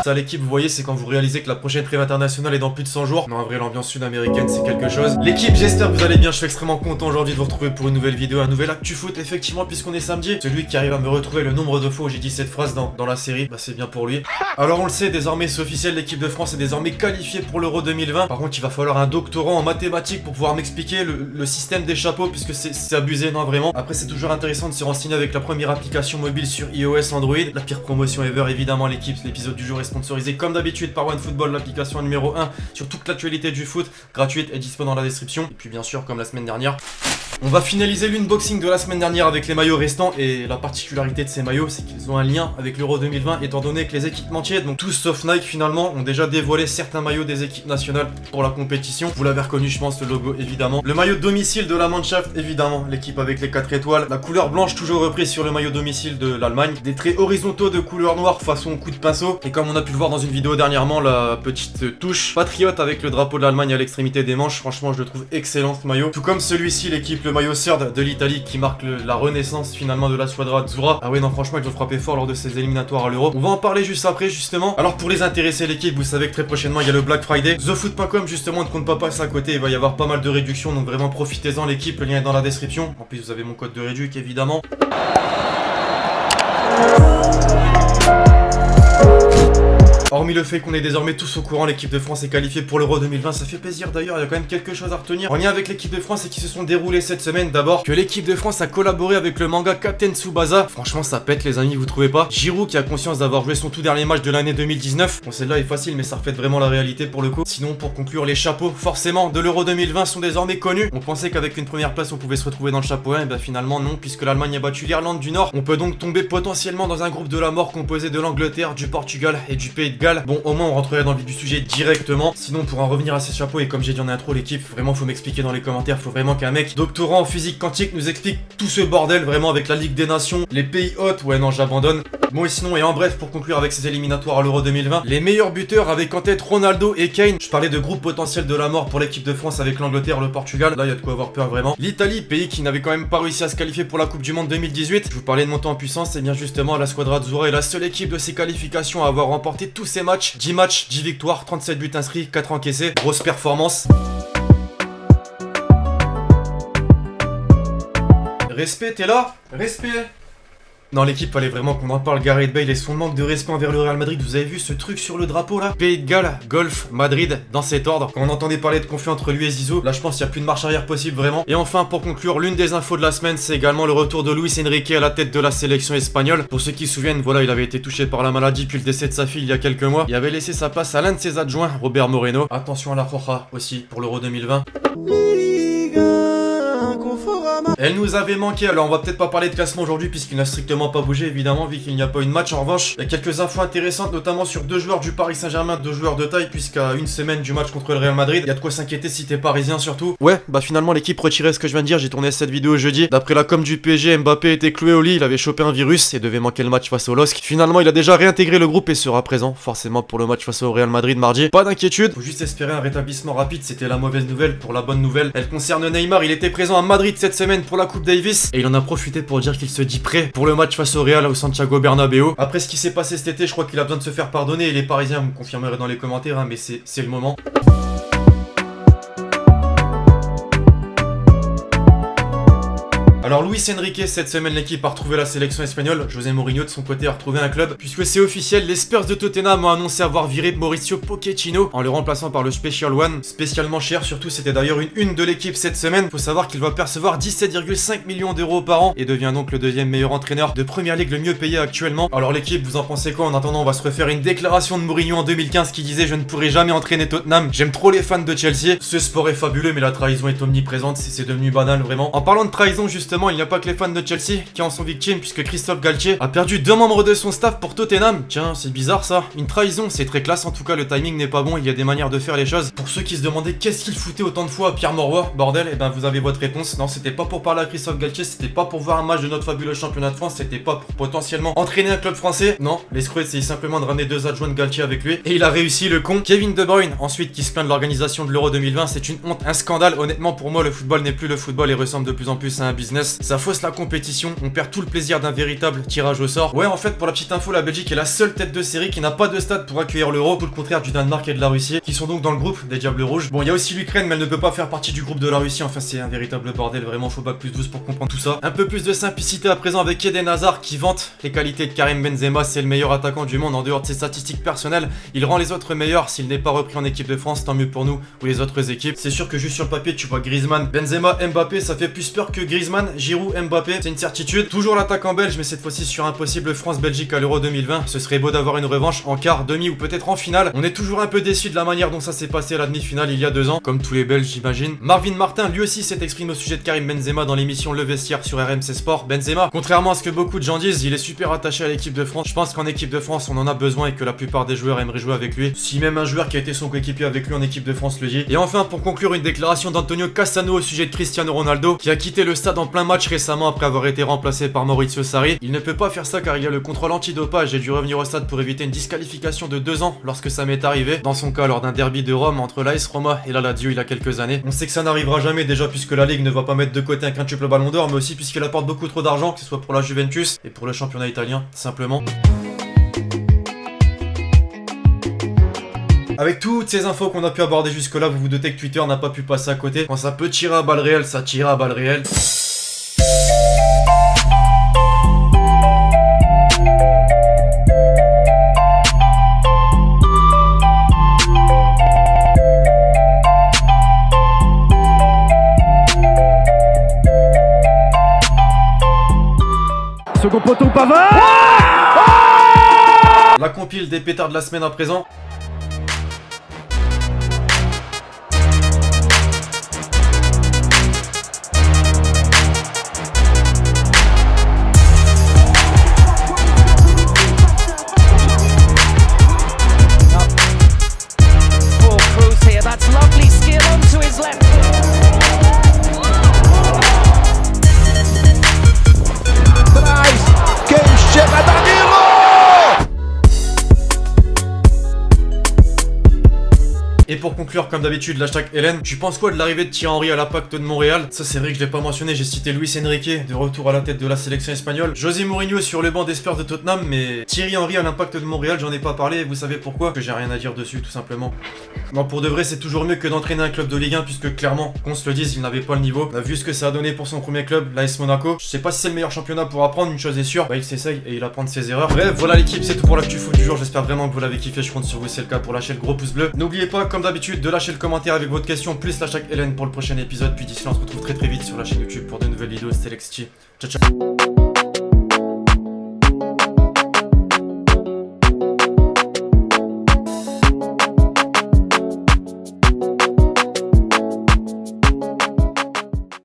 Ça l'équipe, vous voyez, c'est quand vous réalisez que la prochaine trêve internationale est dans plus de 100 jours. Non, en vrai, l'ambiance sud-américaine, c'est quelque chose. L'équipe, j'espère que vous allez bien. Je suis extrêmement content aujourd'hui de vous retrouver pour une nouvelle vidéo, un nouvel actu foot, effectivement, puisqu'on est samedi. Celui qui arrive à me retrouver le nombre de fois où j'ai dit cette phrase dans la série, bah c'est bien pour lui. Alors on le sait, désormais c'est officiel, l'équipe de France est désormais qualifiée pour l'Euro 2020. Par contre, il va falloir un doctorant en mathématiques pour pouvoir m'expliquer le système des chapeaux, puisque c'est abusé, non vraiment. Après, c'est toujours intéressant de se renseigner avec la première application mobile sur iOS, Android. La pire promotion ever, évidemment, l'équipe. L'épisode du jour est sponsorisé comme d'habitude par OneFootball, l'application numéro 1 sur toute l'actualité du foot, gratuite et dispo dans la description. Et puis bien sûr, comme la semaine dernière, on va finaliser l'unboxing de la semaine dernière avec les maillots restants, et la particularité de ces maillots, c'est qu'ils ont un lien avec l'Euro 2020, étant donné que les équipementiers, donc tous sauf Nike finalement, ont déjà dévoilé certains maillots des équipes nationales pour la compétition. Vous l'avez reconnu, je pense, le logo évidemment. Le maillot de domicile de la Mannschaft, évidemment, l'équipe avec les 4 étoiles. La couleur blanche toujours reprise sur le maillot domicile de l'Allemagne. Des traits horizontaux de couleur noire façon coup de pinceau. Et comme on a pu le voir dans une vidéo dernièrement, la petite touche patriote avec le drapeau de l'Allemagne à l'extrémité des manches. Franchement, je le trouve excellent ce maillot. Tout comme celui-ci, l'équipe, le maillot Third de l'Italie, qui marque la renaissance finalement de la squadra Azzurra. Ah ouais, non, franchement, ils ont frappé fort lors de ces éliminatoires à l'Euro. On va en parler juste après, justement. Alors, pour les intéresser, l'équipe, vous savez que très prochainement, il y a le Black Friday. TheFoot.com, justement, ne compte pas passer à côté. Il va y avoir pas mal de réductions, donc vraiment profitez-en, l'équipe. Le lien est dans la description. En plus, vous avez mon code de réduc, évidemment. Hormis le fait qu'on est désormais tous au courant, l'équipe de France est qualifiée pour l'Euro 2020, ça fait plaisir d'ailleurs, il y a quand même quelque chose à retenir en lien avec l'équipe de France et qui se sont déroulés cette semaine. D'abord, que l'équipe de France a collaboré avec le manga Captain Tsubasa. Franchement, ça pète les amis, vous trouvez pas? Giroud qui a conscience d'avoir joué son tout dernier match de l'année 2019. Bon, celle-là est facile, mais ça reflète vraiment la réalité pour le coup. Sinon, pour conclure, les chapeaux, forcément, de l'Euro 2020 sont désormais connus. On pensait qu'avec une première place, on pouvait se retrouver dans le chapeau 1, et ben finalement non, puisque l'Allemagne a battu l'Irlande du Nord. On peut donc tomber potentiellement dans un groupe de la mort composé de l'Angleterre, du Portugal et du Pays de Galles. Bon, au moins on rentrerait dans le vif du sujet directement. Sinon, pour en revenir à ces chapeaux, et comme j'ai dit en intro, l'équipe, vraiment faut m'expliquer dans les commentaires, faut vraiment qu'un mec doctorant en physique quantique nous explique tout ce bordel, vraiment, avec la Ligue des Nations, les pays hôtes. Ouais non, j'abandonne. Bon, et sinon, et en bref, pour conclure avec ces éliminatoires à l'Euro 2020, les meilleurs buteurs avec en tête Ronaldo et Kane. Je parlais de groupe potentiel de la mort pour l'équipe de France avec l'Angleterre, le Portugal. Là, il y a de quoi avoir peur vraiment. L'Italie, pays qui n'avait quand même pas réussi à se qualifier pour la Coupe du Monde 2018. Je vous parlais de montant en puissance, et bien justement, la squadra Azzurra est la seule équipe de ces qualifications à avoir remporté tous ces matchs. 10 matchs, 10 victoires, 37 buts inscrits, 4 encaissés. Grosse performance. Respect, t'es là? Respect. Dans l'équipe, fallait vraiment qu'on en parle. Gareth Bale et son manque de respect envers le Real Madrid. Vous avez vu ce truc sur le drapeau là? Pays de Galles, Golf, Madrid, dans cet ordre. Quand on entendait parler de conflit entre lui et Zizou, là je pense qu'il n'y a plus de marche arrière possible vraiment. Et enfin, pour conclure, l'une des infos de la semaine, c'est également le retour de Luis Enrique à la tête de la sélection espagnole. Pour ceux qui se souviennent, voilà, il avait été touché par la maladie puis le décès de sa fille il y a quelques mois. Il avait laissé sa place à l'un de ses adjoints, Robert Moreno. Attention à la Roja aussi pour l'Euro 2020. Elle nous avait manqué, alors on va peut-être pas parler de classement aujourd'hui puisqu'il n'a strictement pas bougé évidemment vu qu'il n'y a pas eu de match. En revanche, il y a quelques infos intéressantes, notamment sur 2 joueurs du Paris Saint-Germain, 2 joueurs de taille, puisqu'à une semaine du match contre le Real Madrid, il y a de quoi s'inquiéter si t'es parisien surtout. Ouais, bah finalement l'équipe retirait ce que je viens de dire, j'ai tourné cette vidéo jeudi. D'après la com du PSG, Mbappé était cloué au lit, il avait chopé un virus et devait manquer le match face au LOSC. Finalement, il a déjà réintégré le groupe et sera présent forcément pour le match face au Real Madrid mardi. Pas d'inquiétude, faut juste espérer un rétablissement rapide, c'était la mauvaise nouvelle. Pour la bonne nouvelle, elle concerne Neymar, il était présent à Madrid cette semaine pour la Coupe Davis et il en a profité pour dire qu'il se dit prêt pour le match face au Real au Santiago Bernabéu. Après ce qui s'est passé cet été, je crois qu'il a besoin de se faire pardonner et les Parisiens, vous me confirmerez dans les commentaires, hein, mais c'est le moment. Alors Luis Enrique, cette semaine l'équipe a retrouvé la sélection espagnole. José Mourinho de son côté a retrouvé un club. Puisque c'est officiel, les Spurs de Tottenham ont annoncé avoir viré Mauricio Pochettino en le remplaçant par le Special One. Spécialement cher, surtout c'était d'ailleurs une de l'équipe cette semaine. Faut savoir qu'il va percevoir 17,5 millions d'euros par an et devient donc le deuxième meilleur entraîneur de Première Ligue, le mieux payé actuellement. Alors l'équipe, vous en pensez quoi? En attendant, on va se refaire une déclaration de Mourinho en 2015 qui disait: je ne pourrai jamais entraîner Tottenham, j'aime trop les fans de Chelsea. Ce sport est fabuleux mais la trahison est omniprésente, c'est devenu banal vraiment. En parlant de trahison justement, il n'y a pas que les fans de Chelsea qui en sont victimes puisque Christophe Galtier a perdu 2 membres de son staff pour Tottenham. Tiens, c'est bizarre ça. Une trahison, c'est très classe, en tout cas le timing n'est pas bon, il y a des manières de faire les choses. Pour ceux qui se demandaient qu'est-ce qu'il foutait autant de fois à Pierre Mauroy, bordel, et ben vous avez votre réponse. Non, c'était pas pour parler à Christophe Galtier, c'était pas pour voir un match de notre fabuleux championnat de France, c'était pas pour potentiellement entraîner un club français. Non, l'escroc c'est simplement de ramener 2 adjoints de Galtier avec lui et il a réussi, le con. Kevin De Bruyne, ensuite, qui se plaint de l'organisation de l'Euro 2020, c'est une honte, un scandale. Honnêtement, pour moi, le football n'est plus le football et ressemble de plus en plus à un business. efficace, ça fausse la compétition, on perd tout le plaisir d'un véritable tirage au sort. Ouais, en fait, pour la petite info, la Belgique est la seule tête de série qui n'a pas de stade pour accueillir l'Euro, tout le contraire du Danemark et de la Russie, qui sont donc dans le groupe des Diables Rouges. Bon, il y a aussi l'Ukraine, mais elle ne peut pas faire partie du groupe de la Russie, enfin c'est un véritable bordel, vraiment faut bac plus 12 pour comprendre tout ça. Un peu plus de simplicité à présent avec Eden Hazard qui vante les qualités de Karim Benzema, c'est le meilleur attaquant du monde en dehors de ses statistiques personnelles, il rend les autres meilleurs, s'il n'est pas repris en équipe de France, tant mieux pour nous ou les autres équipes. C'est sûr que juste sur le papier tu vois Griezmann, Benzema, Mbappé, ça fait plus peur que Griezmann, Giroud, Mbappé, c'est une certitude. Toujours l'attaquant belge, mais cette fois-ci sur un possible France-Belgique à l'Euro 2020, ce serait beau d'avoir une revanche en quart, demi ou peut-être en finale. On est toujours un peu déçu de la manière dont ça s'est passé à la demi-finale il y a 2 ans, comme tous les Belges j'imagine. Marvin Martin lui aussi s'est exprimé au sujet de Karim Benzema dans l'émission Le Vestiaire sur RMC Sport. Benzema, contrairement à ce que beaucoup de gens disent, il est super attaché à l'équipe de France. Je pense qu'en équipe de France on en a besoin et que la plupart des joueurs aimeraient jouer avec lui. Si même un joueur qui a été son coéquipier avec lui en équipe de France le dit. Et enfin pour conclure, une déclaration d'Antonio Cassano au sujet de Cristiano Ronaldo qui a quitté le stade en plein match récemment après avoir été remplacé par Maurizio Sarri. Il ne peut pas faire ça car il y a le contrôle antidopage. J'ai dû revenir au stade pour éviter une disqualification de 2 ans lorsque ça m'est arrivé. Dans son cas lors d'un derby de Rome entre l'AS Roma et la Lazio il y a quelques années. On sait que ça n'arrivera jamais déjà puisque la Ligue ne va pas mettre de côté un quintuple ballon d'or, mais aussi puisqu'il apporte beaucoup trop d'argent, que ce soit pour la Juventus et pour le championnat italien simplement. Avec toutes ces infos qu'on a pu aborder jusque là, vous vous doutez que Twitter n'a pas pu passer à côté. Quand ça peut tirer à balles réelles, ça tire à balles réelles. Second poteau, Pavard. La compile des pétards de la semaine à présent. Et pour conclure, comme d'habitude, l'hashtag Hélène, tu penses quoi de l'arrivée de Thierry Henry à l'Impact de Montréal? Ça c'est vrai que je l'ai pas mentionné, j'ai cité Luis Enrique, de retour à la tête de la sélection espagnole, José Mourinho sur le banc des Spurs de Tottenham, mais Thierry Henry à l'Impact de Montréal, j'en ai pas parlé, et vous savez pourquoi? Que j'ai rien à dire dessus, tout simplement. Non, pour de vrai, c'est toujours mieux que d'entraîner un club de Ligue 1, puisque clairement, qu'on se le dise, il n'avait pas le niveau. On a vu ce que ça a donné pour son premier club, l'AS Monaco. Je sais pas si c'est le meilleur championnat pour apprendre, une chose est sûre, bah il s'essaye et il apprend de ses erreurs. Bref, voilà l'équipe, c'est tout pour l'actu foot du jour, j'espère vraiment que vous l'avez kiffé, je compte sur vous, c'est le cas, pour lâcher le gros pouce bleu. N'oubliez pas, comme d'habitude, de lâcher le commentaire avec votre question, plus l'hashtag Hélène pour le prochain épisode, puis d'ici là on se retrouve très vite sur la chaîne YouTube pour de nouvelles vidéos, c'était Lexti. Ciao ciao.